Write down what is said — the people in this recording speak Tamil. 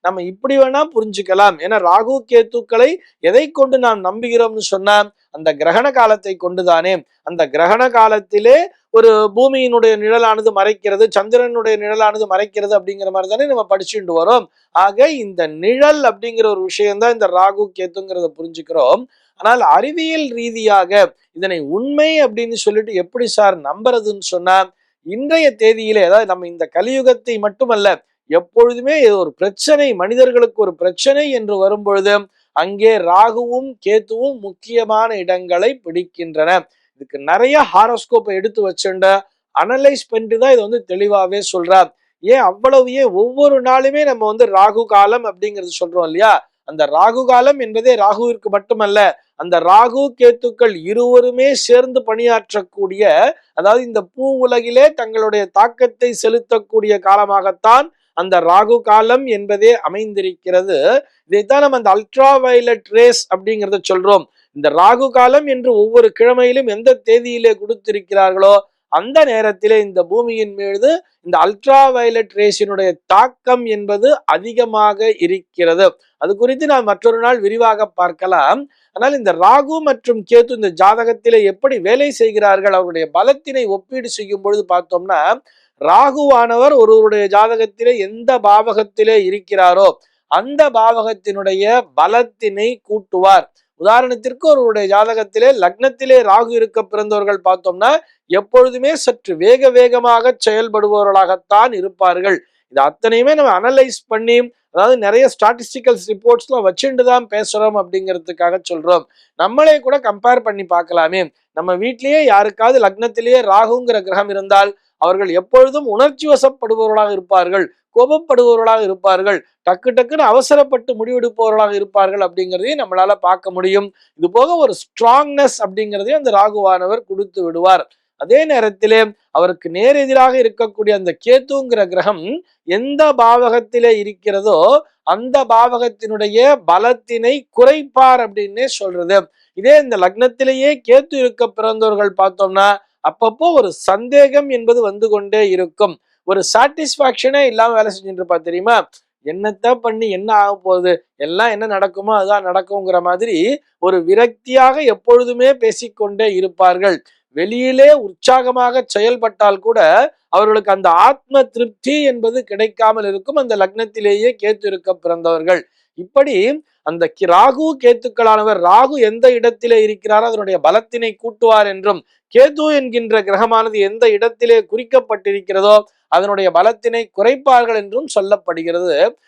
நம்ம இப்படி வேணா புரிஞ்சுக்கலாம். ஏன்னா ராகு கேத்துக்களை எதை கொண்டு நாம் நம்புகிறோம்னு சொன்னா அந்த கிரகண காலத்தை கொண்டுதானே. அந்த கிரகண காலத்திலே ஒரு பூமியினுடைய நிழலானது மறைக்கிறது, சந்திரனுடைய நிழலானது மறைக்கிறது அப்படிங்கிற மாதிரி தானே நம்ம படிச்சுட்டு வரோம். ஆக இந்த நிழல் அப்படிங்கிற ஒரு விஷயம்தான் இந்த ராகு கேத்துங்கிறத புரிஞ்சுக்கிறோம். ஆனால் அறிவியல் ரீதியாக இதனை உண்மை அப்படின்னு சொல்லிட்டு எப்படி சார் நம்புறதுன்னு சொன்னா, இன்றைய தேதியிலே அதாவது நம்ம இந்த கலியுகத்தை மட்டுமல்ல, எப்பொழுதுமே ஒரு பிரச்சனை, மனிதர்களுக்கு ஒரு பிரச்சனை என்று வரும்பொழுது அங்கே ராகுவும் கேத்துவும் முக்கியமான இடங்களை பிடிக்கின்றன. இதுக்கு நிறைய ஹாரோஸ்கோப்பை எடுத்து வச்சுண்ட அனலைஸ் பண்ணிட்டு தான் இதை தெளிவாவே சொல்றார். ஏன் ஒவ்வொரு நாளுமே நம்ம ராகு காலம் அப்படிங்கிறது சொல்றோம் இல்லையா? அந்த ராகு காலம் என்பதே ராகுவிற்கு மட்டுமல்ல, அந்த ராகு கேத்துக்கள் இருவருமே சேர்ந்து பணியாற்றக்கூடிய, அதாவது இந்த பூ உலகிலே தங்களுடைய தாக்கத்தை செலுத்தக்கூடிய காலமாகத்தான் அந்த ராகு காலம் என்பதே அமைந்திருக்கிறது. இதைத்தான் நம்ம அந்த அல்ட்ரா வயலட் ரேஸ் அப்படிங்கிறத சொல்றோம். இந்த ராகு காலம் என்று ஒவ்வொரு கிழமையிலும் எந்த தேதியிலே கொடுத்திருக்கிறார்களோ அந்த நேரத்திலே இந்த பூமியின் மீது இந்த அல்ட்ரா வயலட் ரேஸினுடைய தாக்கம் என்பது அதிகமாக இருக்கிறது. அது குறித்து நான் மற்றொரு நாள் விரிவாக பார்க்கலாம். ஆனால் இந்த ராகு மற்றும் கேது இந்த ஜாதகத்திலே எப்படி வேலை செய்கிறார்கள், அவருடைய பலத்தினை ஒப்பீடு செய்யும் பொழுது பார்த்தோம்னா, ராகுவானவர் ஒருவருடைய ஜாதகத்திலே எந்த பாவகத்திலே இருக்கிறாரோ அந்த பாவகத்தினுடைய பலத்தினை கூட்டுவார். உதாரணத்திற்கு ஒருவருடைய ஜாதகத்திலே லக்னத்திலே ராகு இருக்க பிறந்தவர்கள் பார்த்தோம்னா எப்பொழுதுமே சற்று வேகமாக செயல்படுபவர்களாகத்தான் இருப்பார்கள். இது அத்தனையுமே நம்ம அனலைஸ் பண்ணி, அதாவது நிறைய ஸ்டாட்டிஸ்டிக்கல்ஸ் ரிப்போர்ட்ஸ்லாம் வச்சுட்டு தான் பேசுறோம் அப்படிங்கிறதுக்காக சொல்றோம். நம்மளே கூட கம்பேர் பண்ணி பார்க்கலாமே. நம்ம வீட்லயே யாருக்காவது லக்னத்திலேயே ராகுங்கிற கிரகம் இருந்தால் அவர்கள் எப்பொழுதும் உணர்ச்சி வசப்படுபவர்களாக இருப்பார்கள், கோபப்படுபவர்களாக இருப்பார்கள், டக்குன்னு அவசரப்பட்டு முடிவெடுப்பவர்களாக இருப்பார்கள் அப்படிங்கிறதையும் நம்மளால பார்க்க முடியும். இது போக ஒரு ஸ்ட்ராங்னஸ் அப்படிங்கிறதையும் அந்த ராகுவானவர் கொடுத்து விடுவார். அதே நேரத்திலே அவருக்கு நேர் எதிராக இருக்கக்கூடிய அந்த கேத்துங்கிற கிரகம் எந்த பாவகத்திலே இருக்கிறதோ அந்த பாவகத்தினுடைய பலத்தினை குறைப்பார் அப்படின்னே சொல்றது. இதே இந்த லக்னத்திலேயே கேத்து இருக்க பிறந்தவர்கள் பார்த்தோம்னா அப்பப்போ ஒரு சந்தேகம் என்பது வந்து கொண்டே இருக்கும். ஒரு சாட்டிஸ்பாக்சனே இல்லாம வேலை செஞ்சுட்டு இருப்பா தெரியுமா? என்னத்த பண்ணி என்ன ஆக போகுது, எல்லாம் என்ன நடக்குமோ அதுதான் நடக்குங்கிற மாதிரி ஒரு விரக்தியாக எப்பொழுதுமே பேசிக்கொண்டே இருப்பார்கள். வெளியிலே உற்சாகமாக செயல்பட்டால் கூட அவர்களுக்கு அந்த ஆத்ம திருப்தி என்பது கிடைக்காமல் இருக்கும். அந்த லக்னத்திலேயே கேத்து இருக்க பிறந்தவர்கள் இப்படி அந்த ராகு கேத்துக்களானவர், ராகு எந்த இடத்திலே இருக்கிறாரோ அதனுடைய பலத்தினை கூட்டுவார் என்றும், கேது என்கின்ற கிரகமானது எந்த இடத்திலே குறிக்கப்பட்டிருக்கிறதோ அதனுடைய பலத்தினை குறைப்பார்கள் என்றும் சொல்லப்படுகிறது.